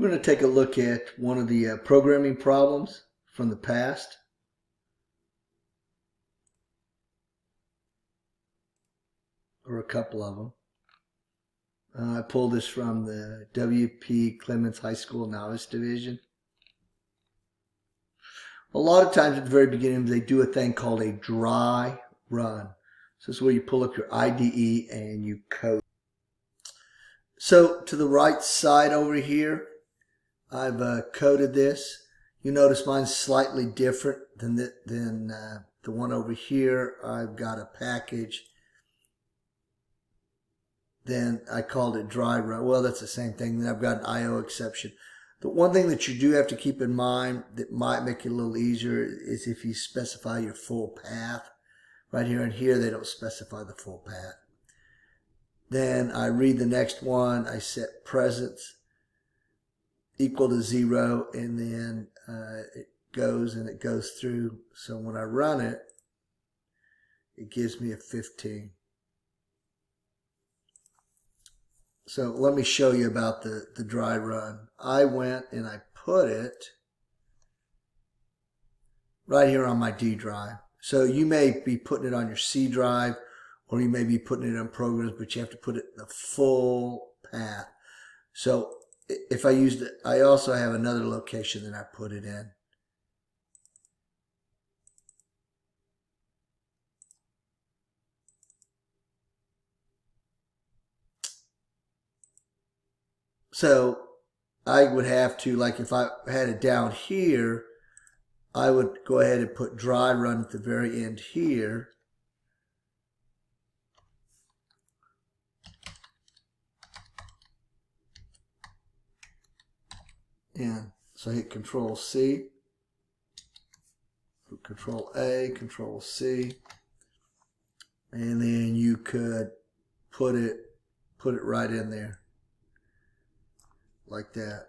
We're going to take a look at one of the programming problems from the past. Or a couple of them. I pulled this from the W.P. Clements High School Novice Division. A lot of times at the very beginning they do a thing called a dry run. So this is where you pull up your IDE and you code. So to the right side over here, I've coded this. You notice mine's slightly different than the one over here. I've got a package. Then I called it Dryrun. Well, that's the same thing. Then I've got an IO exception. The one thing that you do have to keep in mind that might make it a little easier is if you specify your full path. Right here and here, they don't specify the full path. Then I read the next one. I set presence equal to 0, and then it goes through. So when I run it, it gives me a 15. So let me show you about the dry run. I went and I put it right here on my D drive. So you may be putting it on your C drive, or you may be putting it on programs, but you have to put it in the full path. So if I used it, I also have another location that I put it in. So I would have to, like if I had it down here, I would go ahead and put dry run at the very end here. And so I hit Control C, Control A, Control C, and then you could put it right in there like that.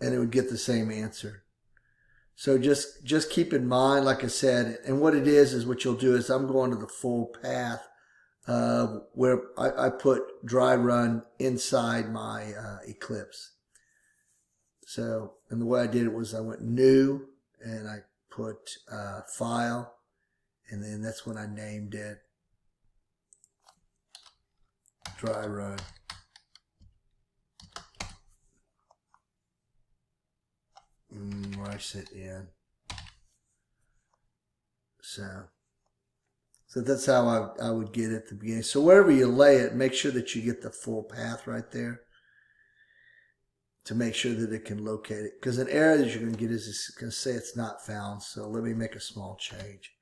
And it would get the same answer. So just keep in mind, like I said, and what it is what you'll do is I'm going to the full path where I put dry run inside my Eclipse. So, and the way I did it was I went new and I put file, and then that's when I named it dry run. Where I sit in. So that's how I would get it at the beginning. So wherever you lay it, make sure that you get the full path right there to make sure that it can locate it. Because an error that you're going to get is it's going to say it's not found. So let me make a small change.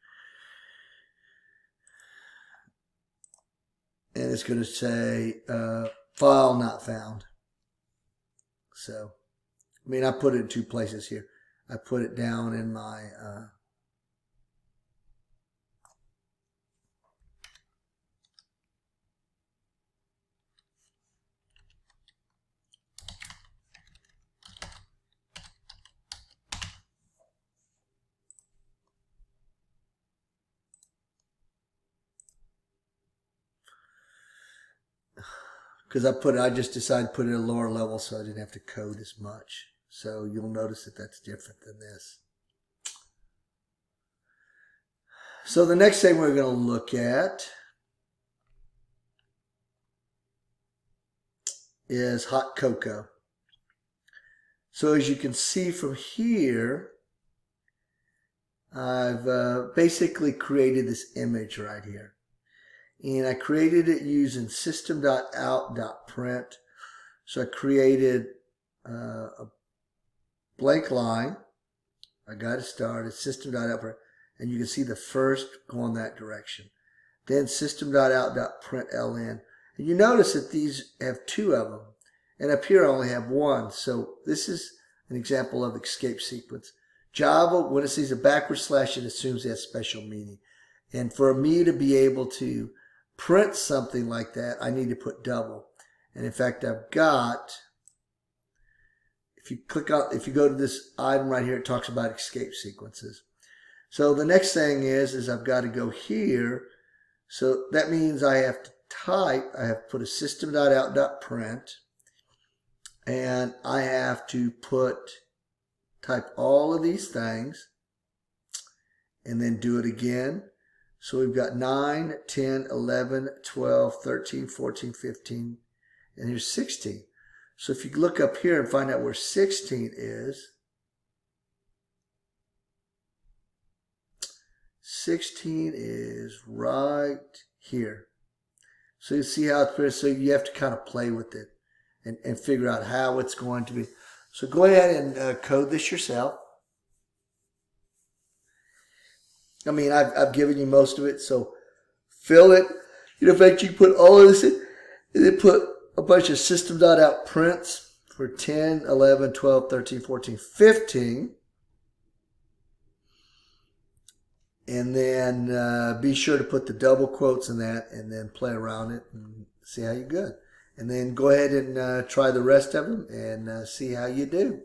And it's going to say file not found. So I mean, I put it in two places here. I put it down in my because I just decided to put it at a lower level so I didn't have to code as much. So you'll notice that that's different than this. So the next thing we're going to look at is hot cocoa. So as you can see from here, I've basically created this image right here. And I created it using system.out.print. So I created a blank line. I got it started, system.out.print, and you can see the first going that direction. Then system.out.println. And you notice that these have two of them. And up here I only have one. So this is an example of escape sequence. Java, when it sees a backward slash, it assumes it has special meaning. And for me to be able to print something like that, I need to put double. And in fact, I've got, if you go to this item right here, it talks about escape sequences. So the next thing is I've got to go here. So that means I have to type, I have to put a system.out.print, and I have to type all of these things and then do it again. So we've got 9, 10, 11, 12, 13, 14, 15, and here's 16. So if you look up here and find out where 16 is, 16 is right here. So you see how it's pretty, so you have to kind of play with it and figure out how it's going to be. So go ahead and code this yourself. I mean, I've given you most of it, so fill it. In fact, you put all of this in, and then put a bunch of system.out prints for 10, 11, 12, 13, 14, 15. And then be sure to put the double quotes in that, and then play around it and see how you good. And then go ahead and try the rest of them and see how you do.